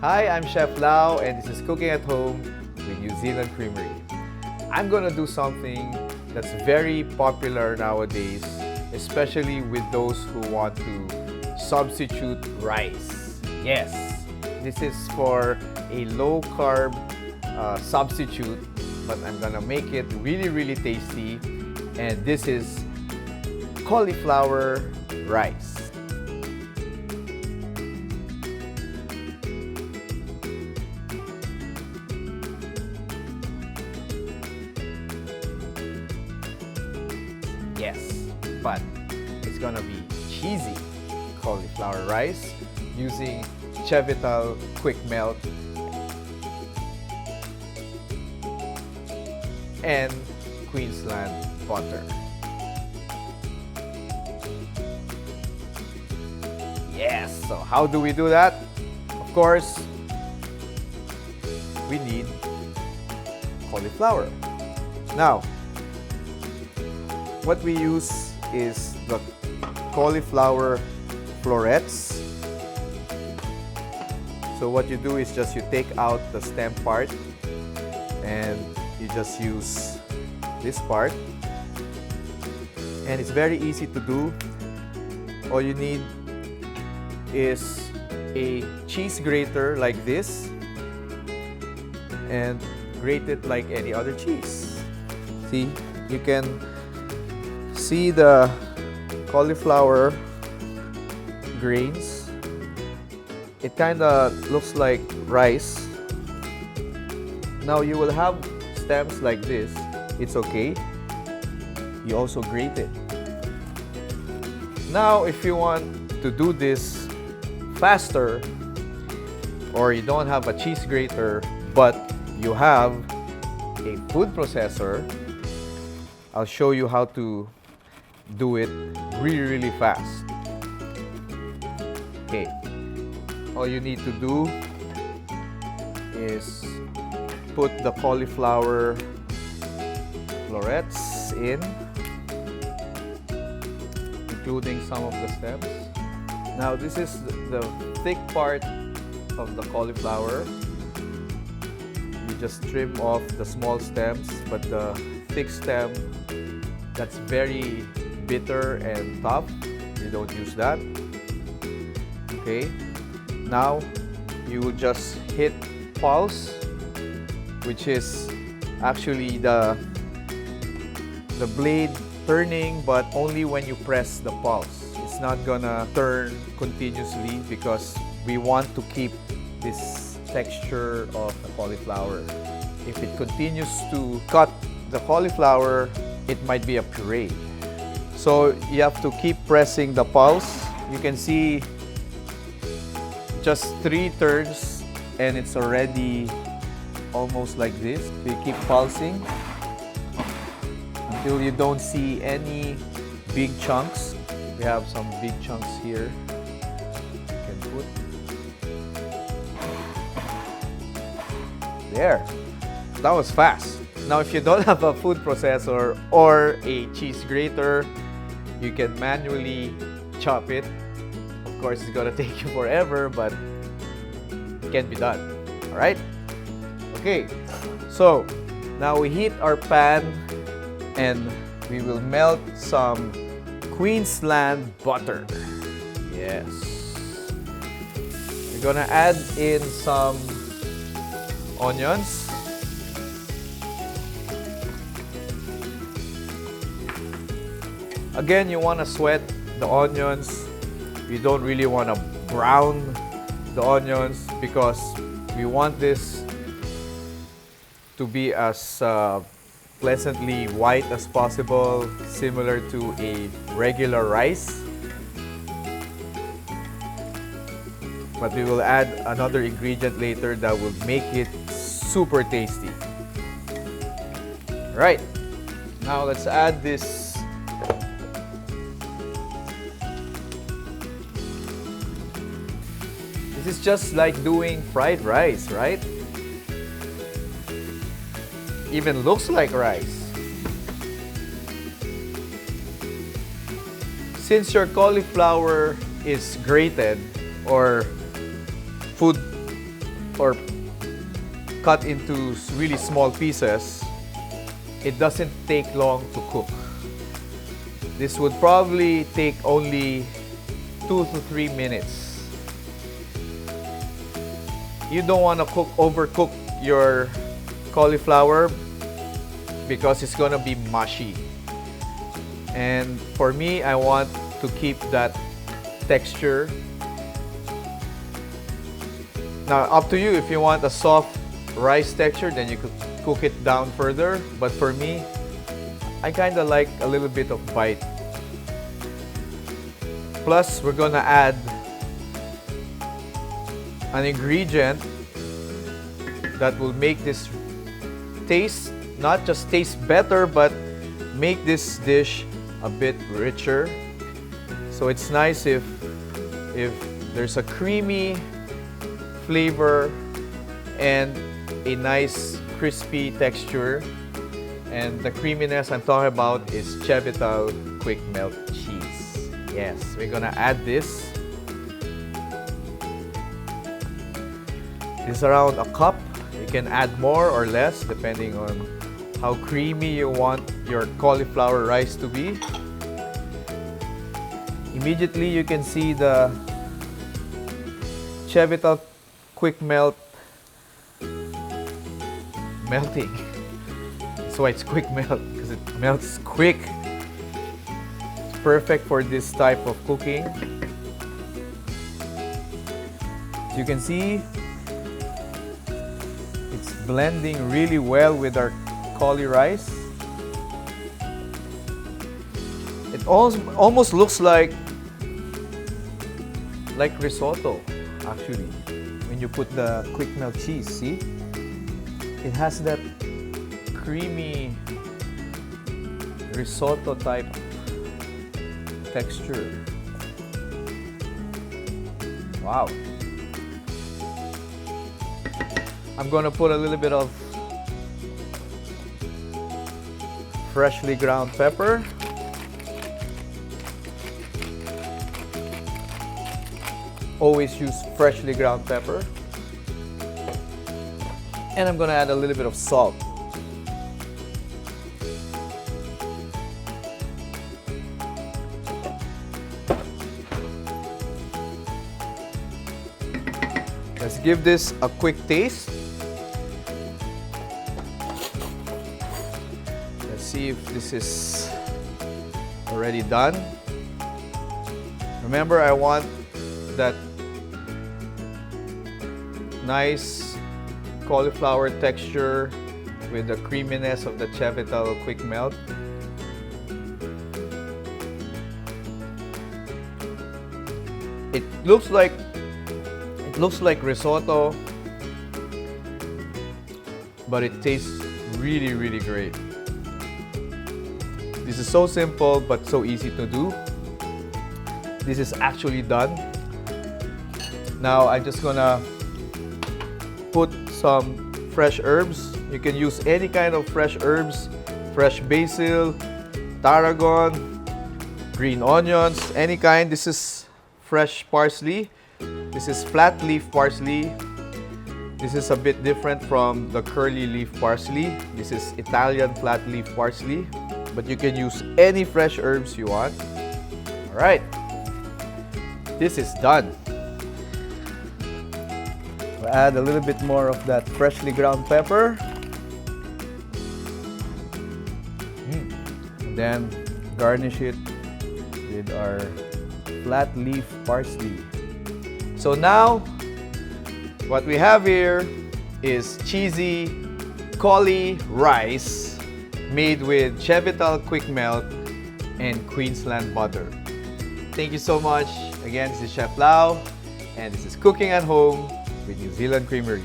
Hi, I'm Chef Lau and this is Cooking at Home with New Zealand Creamery. I'm gonna do something that's very popular nowadays, especially with those who want to substitute rice. Yes, this is for a low-carb substitute, but I'm gonna make it really tasty, and this is cauliflower rice. Yes, but it's gonna be cheesy cauliflower rice using Che-vital Quickmelt and Queensland Butter. Yes, so how do we do that? Of course, we need cauliflower. Now, what we use is the cauliflower florets. So what you do is just you take out the stem part and you just use this part. And it's very easy to do. All you need is a cheese grater like this and grate it like any other cheese. See, you can see the cauliflower grains. It kind of looks like rice. Now you will have stems like this. It's okay. You also grate it. Now if you want to do this faster, or you don't have a cheese grater but you have a food processor, I'll show you how to do it really fast. Okay, all you need to do is put the cauliflower florets in, including some of the stems. Now this is the thick part of the cauliflower. You just trim off the small stems, but the thick stem that's very bitter and tough, you don't use that. Okay, now you will just hit pulse, which is actually the blade turning, but only when you press the pulse. It's not gonna turn continuously because we want to keep this texture of the cauliflower. If it continues to cut the cauliflower, it might be a puree. So you have to keep pressing the pulse. You can see just 3 turns and it's already almost like this. So you keep pulsing until you don't see any big chunks. We have some big chunks here. You can put there. That was fast. Now if you don't have a food processor or a cheese grater, you can manually chop it. Of course, it's gonna take you forever, but it can be done. Alright? Okay, so now we heat our pan and we will melt some Queensland butter. Yes. We're gonna add in some onions. Again, you want to sweat the onions. You don't really want to brown the onions because we want this to be as pleasantly white as possible, similar to a regular rice. But we will add another ingredient later that will make it super tasty. Right, now let's add this This is just like doing fried rice, right? Even looks like rice. Since your cauliflower is grated or food or cut into really small pieces, it doesn't take long to cook. This would probably take only 2 to 3 minutes. You don't want to overcook your cauliflower because it's gonna be mushy. And for me, I want to keep that texture. Now, up to you. If you want a soft rice texture, then you could cook it down further. But for me, I kind of like a little bit of bite. Plus, we're gonna add an ingredient that will make this taste, not just taste better, but make this dish a bit richer. So it's nice if there's a creamy flavor and a nice crispy texture. And the creaminess I'm talking about is Che-vital Quickmelt cheese. Yes, we're gonna add this. It's around a cup. You can add more or less depending on how creamy you want your cauliflower rice to be. Immediately you can see the Che-vital Quickmelt melting. That's why it's quick melt, because it melts quick. It's perfect for this type of cooking. As you can see, it's blending really well with our cauli rice. It almost looks like risotto, actually, when you put the quick melt cheese. See, it has that creamy risotto type texture. Wow. I'm gonna put a little bit of freshly ground pepper. Always use freshly ground pepper. And I'm gonna add a little bit of salt. Let's give this a quick taste. Let's see if this is already done. Remember, I want that nice cauliflower texture with the creaminess of the Che-vital Quickmelt. It looks like risotto, but it tastes really, really great. This is so simple but so easy to do. This is actually done. Now I'm just gonna put some fresh herbs. You can use any kind of fresh herbs, fresh basil, tarragon, green onions, any kind. This is fresh parsley. This is flat leaf parsley. This is a bit different from the curly leaf parsley. This is Italian flat leaf parsley, but you can use any fresh herbs you want. All right, this is done. We'll add a little bit more of that freshly ground pepper. And then garnish it with our flat leaf parsley. So now, what we have here is cheesy cauli rice made with Che-vital Quickmelt and Queensland Butter. Thank you so much. Again, this is Chef Lau, and this is Cooking at Home with New Zealand Creamery.